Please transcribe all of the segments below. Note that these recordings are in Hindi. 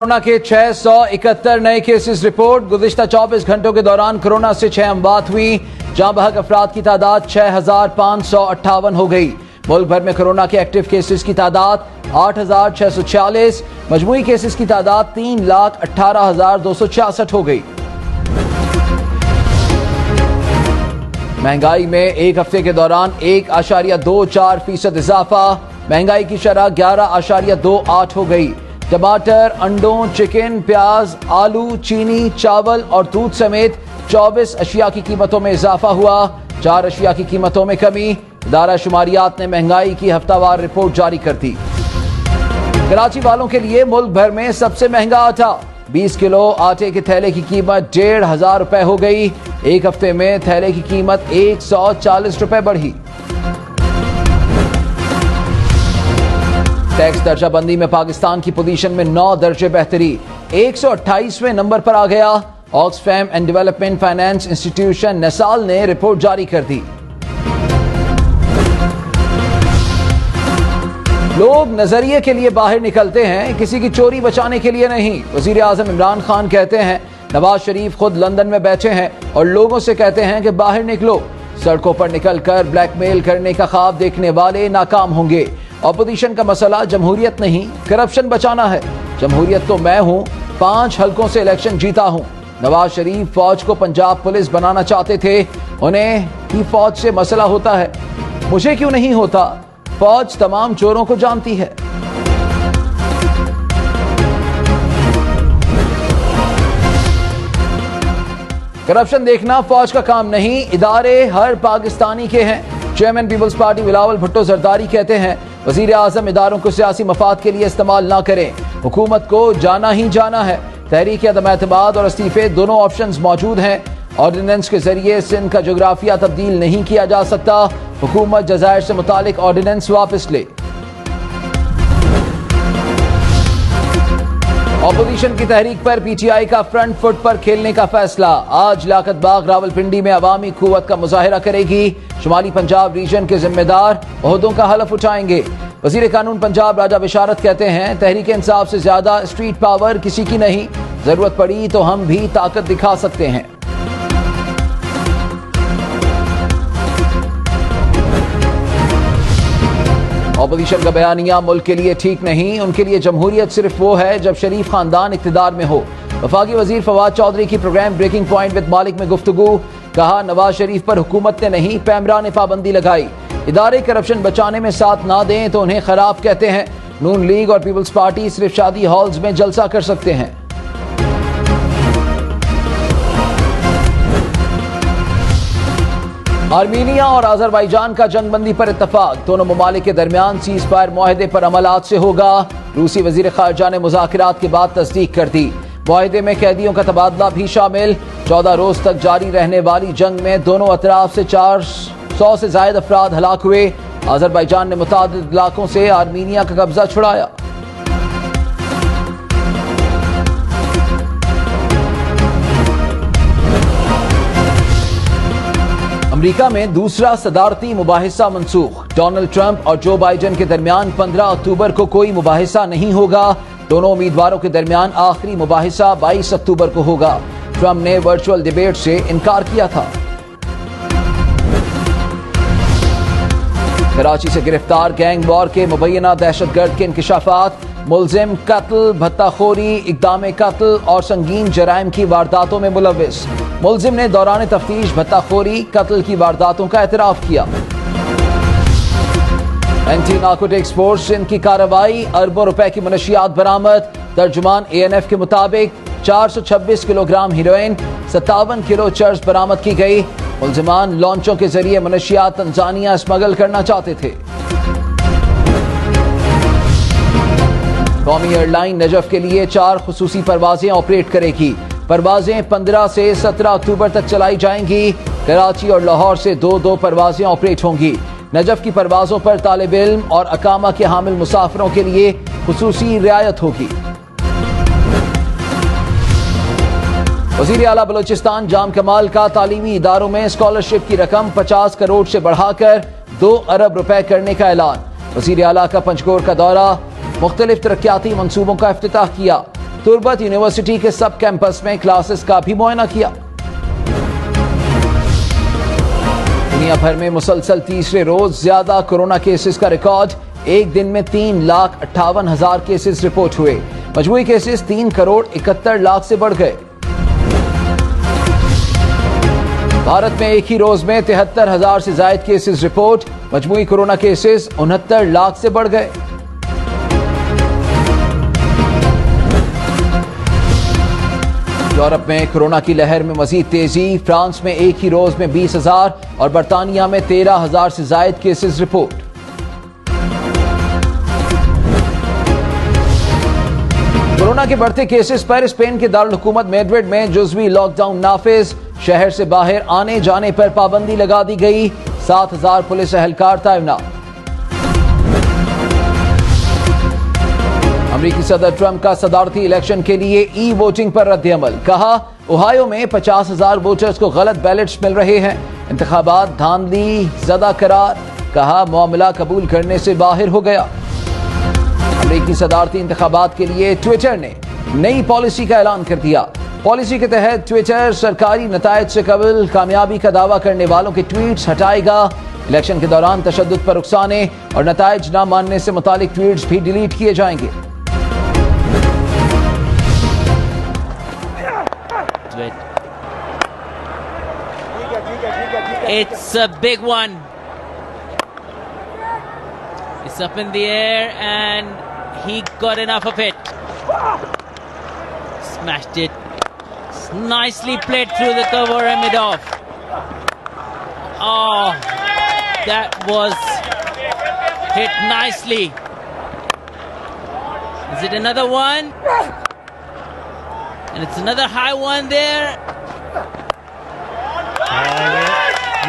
कोरोना के 671 नए केसेस रिपोर्ट। गुज़िश्ता 24 घंटों के दौरान कोरोना से 6 अमवात हुई। जाँ बहक अफराद की तादाद 6558 हो गई। मुल्क भर में कोरोना के एक्टिव केसेस की तादाद 8646। मजमूई केसेस की तादाद 3,18,266 हो गई। महंगाई में एक हफ्ते के दौरान 1.24% इजाफा। महंगाई की शरह 11.28 हो गई। टमाटर, अंडों, चिकन, प्याज, आलू, चीनी, चावल और दूध समेत 24 अशिया की कीमतों में इजाफा हुआ। 4 अशिया की कीमतों में कमी। इदारा शुमारियात ने महंगाई की हफ्तावार रिपोर्ट जारी कर दी। कराची वालों के लिए मुल्क भर में सबसे महंगा आटा। 20 किलो आटे के थैले की कीमत 1,500 रुपए हो गई। एक हफ्ते में थैले की कीमत 140 रुपए बढ़ी। टैक्स दर्जाबंदी में पाकिस्तान की पोजीशन में 9 दर्जे बेहतरी। 128वें नंबर पर आ गया। Oxfam and development finance institution नेसाल ने रिपोर्ट जारी कर दी। लोग नजरिए के लिए बाहर निकलते हैं, किसी की चोरी बचाने के लिए नहीं। वजीर आजम इमरान खान कहते हैं नवाज शरीफ खुद लंदन में बैठे हैं और लोगों से कहते हैं कि बाहर निकलो। सड़कों पर निकलकर ब्लैकमेल करने का ख्वाब देखने वाले नाकाम होंगे। ऑपोजिशन का मसला जमहूरियत नहीं, करप्शन बचाना है। जमहूरियत तो मैं हूं, 5 हलकों से इलेक्शन जीता हूं। नवाज शरीफ फौज को पंजाब पुलिस बनाना चाहते थे, उन्हें ही फौज से मसला होता है, मुझे क्यों नहीं होता? फौज तमाम चोरों को जानती है। करप्शन देखना फौज का काम नहीं, इदारे हर पाकिस्तानी के हैं। चेयरमैन पीपल्स पार्टी बिलावल भुट्टो जरदारी कहते हैं वजीर आजम इदारों को सियासी मफाद के लिए इस्तेमाल ना करें, हुकूमत को जाना ही जाना है। तहरीक अदम एतमाद और इस्तीफे दोनों ऑप्शंस मौजूद हैं। ऑर्डिनेंस के जरिए सिंध का जोग्राफिया तब्दील नहीं किया जा सकता। हुकूमत जज़ायर से मुतालिक ऑर्डिनेंस वापस ले। ऑपोजिशन की तहरीक पर पीटीआई का फ्रंट फुट पर खेलने का फैसला। आज लियाकत बाग रावलपिंडी में अवामी कुव्वत का मुजाहिरा करेगी। शुमाली पंजाब रीजन के जिम्मेदार ओहदों का हलफ उठाएंगे। वजीर कानून पंजाब राजा बिशारत कहते हैं तहरीक इंसाफ से ज्यादा स्ट्रीट पावर किसी की नहीं, जरूरत पड़ी तो हम भी ताकत दिखा सकते हैं। ऑपोजिशन का बयानिया मुल्क के लिए ठीक नहीं, उनके लिए जमहूरियत सिर्फ वो है जब शरीफ खानदान इख्तिदार में हो। वफाकी वजीर फवाद चौधरी की प्रोग्राम ब्रेकिंग पॉइंट विद मालिक में गुफ्तगू। कहा नवाज शरीफ पर हुकूमत ने नहीं पैमरा ने पाबंदी लगाई। इदारे करप्शन बचाने में साथ ना दें तो उन्हें खराब कहते हैं। नून लीग और पीपल्स पार्टी सिर्फ शादी हॉल्स में जलसा कर सकते हैं। आर्मीनिया और अजरबैजान का जंगबंदी पर इत्तफाक। दोनों ममालिक के दरमियान सीज फायर मुआहदे पर अमलात से होगा। रूसी वजीर खारजा ने मुज़ाकरात के बाद तस्दीक कर दी। मुआहदे में कैदियों का तबादला भी शामिल। 14 रोज तक जारी रहने वाली जंग में दोनों अतराफ से 400 से जायद अफराद हलाक हुए। अजरबैजान ने मुतादिद इलाकों से आर्मीनिया का कब्जा छुड़ाया। अमेरिका में दूसरा सदारती मुबाहिसा मनसूख। डोनाल्ड ट्रंप और जो बाइडेन के दरमियान 15 अक्टूबर को कोई मुबाहिसा नहीं होगा। दोनों उम्मीदवारों के दरमियान आखिरी मुबाहिसा 22 अक्टूबर को होगा। ट्रंप ने वर्चुअल डिबेट से इनकार किया था। कराची से गिरफ्तार गैंग वॉर के मुबैना दहशतगर्द के इंकिशाफात। मुलजिम कत्ल, भत्ताखोरी, इक़दाम कत्ल और संगीन जराइम की वारदातों में मुलव्विस। मुलजिम ने दौरान तफ्तीश भत्ताखोरी, कत्ल की वारदातों का एतराफ किया। एंटी नार्कोटिक्स फोर्स सिंध की कार्रवाई, अरबों रुपए की मनशियात बरामद। तर्जुमान ANF के मुताबिक 426 किलोग्राम हीरोइन, 57 किलो चर्स बरामद की गई। मुलजिमान लॉन्चों के जरिए मनशियात तंजानिया स्मगल करना चाहते थे। कौमी एयरलाइन नजफ के लिए 4 खुसूसी परवाजें ऑपरेट करेगी। परवाजें 15 से 17 अक्टूबर तक चलाई जाएंगी। कराची और लाहौर से 2-2 परवाजें ऑपरेट होंगी। नजफ की परवाजों पर तालिब इल्म और अकामा के हामिल मुसाफिरों के लिए खुसूसी रियायत होगी। वजीर आला बलोचिस्तान जाम कमाल का तालीमी इदारों में स्कॉलरशिप की रकम 50 करोड़ से बढ़ाकर 2 अरब रुपए करने का ऐलान। वजीर आला का पंचकोर का दौरा, मुख्तलिफ तरक्याती मंसूबों का इफ्तिताह किया। तुर्बत यूनिवर्सिटी के सब कैंपस में क्लासेस का भी मुआयना किया। दुनिया भर में मुसलसल तीसरे रोज ज्यादा कोरोना केसेस का रिकॉर्ड। एक दिन में 3,58,000 केसेस रिपोर्ट हुए। मजमूई केसेस 3,71,00,000 से बढ़ गए। भारत में एक ही रोज में 73,000 से ज्यादा केसेस रिपोर्ट। मजमूई कोरोना केसेस 69,00,000 से बढ़ गए। यूरोप में कोरोना की लहर में मजीद तेजी। फ्रांस में एक ही रोज में 20,000 और बर्तानिया में 13,000 से ज्यादा केसेस रिपोर्ट। कोरोना के बढ़ते केसेस पर स्पेन के दारुल हुकूमत मैड्रिड में जुज़वी लॉकडाउन नाफिज। शहर से बाहर आने जाने पर पाबंदी लगा दी गई। 7,000 पुलिस एहलकार तैनात। अमेरिकी सदर ट्रंप का सदारती इलेक्शन के लिए ई वोटिंग पर रद्द-ए-अमल। कहा, ओहायो में 50,000 वोटर्स को गलत बैलेट्स मिल रहे हैं। इंतखाबात धांधली ज़दा करार। कहा, मामला कबूल करने से बाहर हो गया। अमेरिकी सदारती इंतखाबात के लिए ट्विटर ने नई पॉलिसी का ऐलान कर दिया। पॉलिसी के तहत ट्विटर सरकारी नतायज से कबल कामयाबी का दावा करने वालों के ट्वीट्स हटाएगा। इलेक्शन के दौरान तशद्दुद पर उकसाने और नतायज न मानने से मुतालिक ट्वीट्स भी डिलीट किए जाएंगे। It's a big one. It's up in the air and he got enough of it. Smashed it. Nicely played through the cover and mid off. Oh, that was hit nicely. Is it another one? And it's another high one there.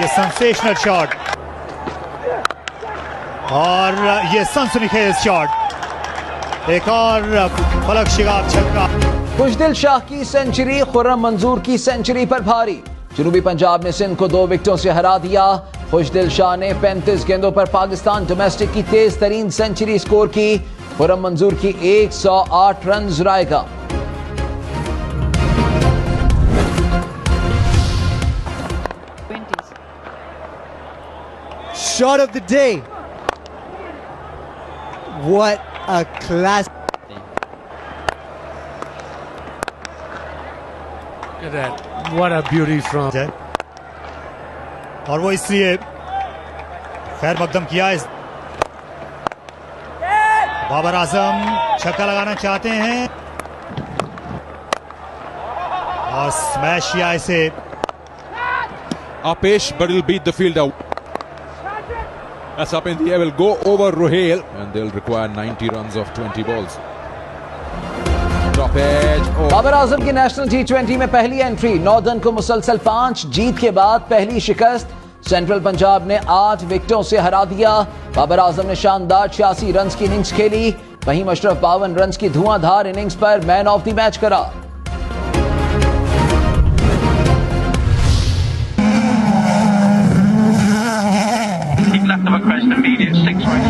ये सेंसेशनल शॉट और ये सनसनीखेज शॉट। एक और फलक शिगाब छक्का। खुशदिल शाह की सेंचुरी, खुर्रम मंजूर की सेंचुरी पर भारी। जनूबी पंजाब ने सिंध को 2 विकेटों से हरा दिया। खुशदिल शाह ने 35 गेंदों पर पाकिस्तान डोमेस्टिक की तेज तरीन सेंचुरी स्कोर की। खुर्रम मंजूर की 108 run रायगा। Shot of the day. What a class. Look at that. What a beauty from. और वो इसलिए खैर मकदम किया। इस बाबर आजम छक्का लगाना चाहते हैं और स्मैश किया इसे। Apesh, but he'll beat the fielder. That's up in the air, will go over Ruhail and they'll require 90 runs of 20 balls. Top edge. Oh. Babar Azam की नेशनल T20 में पहली एंट्री। नॉर्दर्न को मुसलसल 5 जीत के बाद पहली शिकस्त। सेंट्रल पंजाब ने 8 विकेटों से हरा दिया। बाबर आजम ने शानदार 86 रन की इनिंग्स खेली। वहीं मशरफ 52 रन की धुआंधार इनिंग्स पर मैन ऑफ द मैच करा। Left of a crest, immediate 6 right.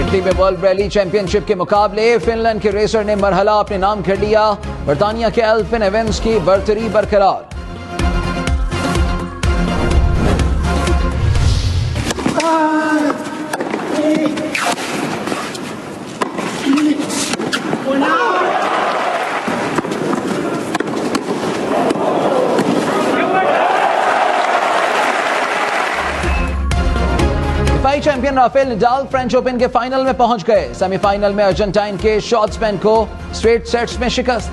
Italy में वर्ल्ड रैली चैंपियनशिप के मुकाबले फिनलैंड के रेसर ने मरहला अपने नाम कर लिया। बर्तानिया के एल्फिन एवेंस की बरतरी बरकरार। दिफाई champion Rafael Nadal French Open के फाइनल में पहुंच गए। सेमीफाइनल में अर्जेंटाइन के शॉर्ट्समैन को स्ट्रेट सेट्स में शिकस्त।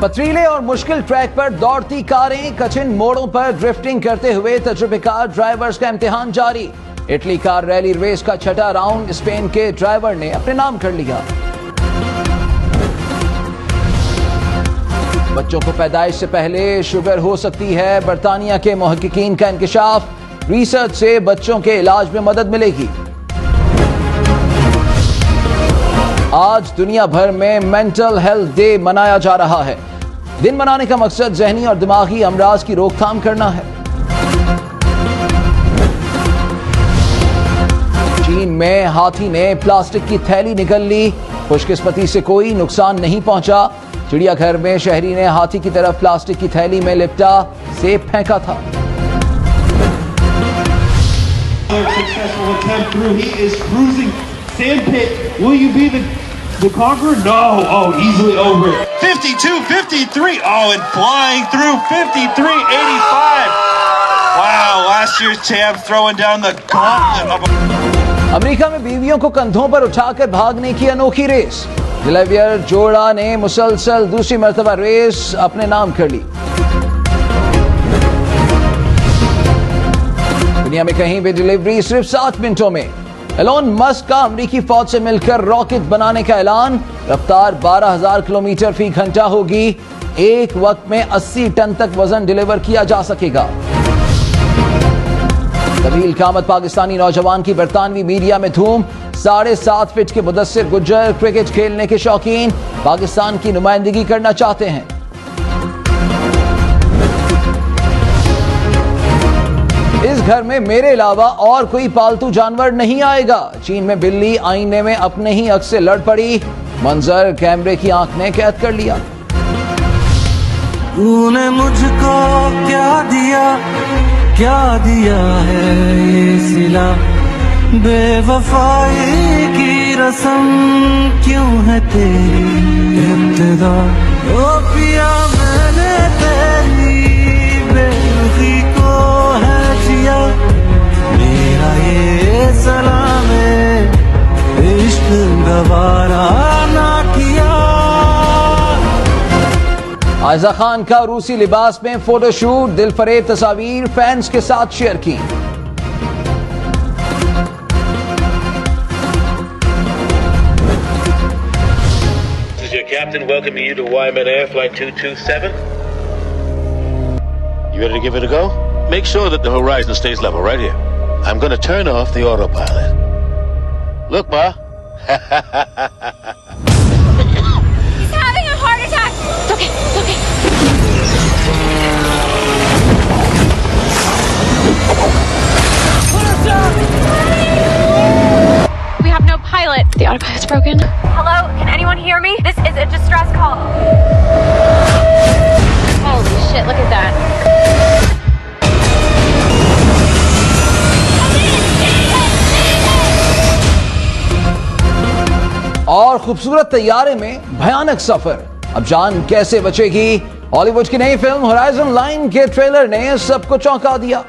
पथरीले और मुश्किल ट्रैक पर दौड़ती कारें, कठिन मोड़ों पर ड्रिफ्टिंग करते हुए तजुर्बेकार ड्राइवर्स का इम्तिहान जारी। इटली कार रैली रेस का छठा राउंड स्पेन के ड्राइवर ने अपने नाम कर लिया। बच्चों को पैदाइश से पहले शुगर हो सकती है। बर्तानिया के मुहक्किकीन का इंकशाफ, रिसर्च से बच्चों के इलाज में मदद मिलेगी। आज दुनिया भर में मेंटल हेल्थ डे मनाया जा रहा है। दिन मनाने का मकसद जहनी और दिमागी अमराज की रोकथाम करना है। चीन में हाथी ने प्लास्टिक की थैली निगल ली, खुशकिस्मती से कोई नुकसान नहीं पहुंचा। चिड़ियाघर में शहरी ने हाथी की तरफ प्लास्टिक की थैली में लिपटा सेब फेंका था। Successful attempt through. He is cruising. Sandpit, will you be the conqueror? No. Oh, easily over it. 52-53. Oh, and flying through 53-85. Wow, last year's champ throwing down the gauntlet of America में बीवियों को कंधों पर उठाकर भागने की अनोखी रेस। डिलीवियर जोड़ा ने मुसलसल दूसरी मर्तबा रेस अपने नाम कर ली। दुनिया में कहीं भी डिलीवरी सिर्फ 7 मिनटों में। एलोन मस्क का अमेरिकी फौज से मिलकर रॉकेट बनाने का ऐलान। रफ्तार 12,000 किलोमीटर फी घंटा होगी। एक वक्त में 80 टन तक वजन डिलीवर किया जा सकेगा। तवील कामत पाकिस्तानी नौजवान की बरतानवी मीडिया में धूम। 7.5 फीट के मुदस्सिर गुज्जर क्रिकेट खेलने के शौकीन, पाकिस्तान की नुमाइंदगी करना चाहते हैं। इस घर में मेरे अलावा और कोई पालतू जानवर नहीं आएगा। चीन में बिल्ली आईने में अपने ही अक्स से लड़ पड़ी। मंजर कैमरे की आंख ने कैद कर लिया। तूने मुझको क्या दिया है ये सिला, बेवफाई की रस्म क्यों है तेरी इब्तिदा। ओ पिया मैंने तेरी बेरुखी को है जिया, मेरा ये सलाम है इश्क गवारा ना किया। आयजा खान का रूसी लिबास में फोटोशूट, दिलफरेब तस्वीर फैंस के साथ शेयर की। This is your captain welcoming you to Wyman Air Flight 227. You ready to give it a go? Make sure that the horizon stays level right here. I'm going to turn off the autopilot. Look, Ma. He's having a heart attack. It's okay. It's okay. We have no pilot. The autopilot's broken. Hello? Can anyone hear me? This is a distress call. Holy shit, look at that. और खूबसूरत तैयारे में भयानक सफर, अब जान कैसे बचेगी। हॉलीवुड की नई फिल्म होराइजन लाइन के ट्रेलर ने सबको चौंका दिया।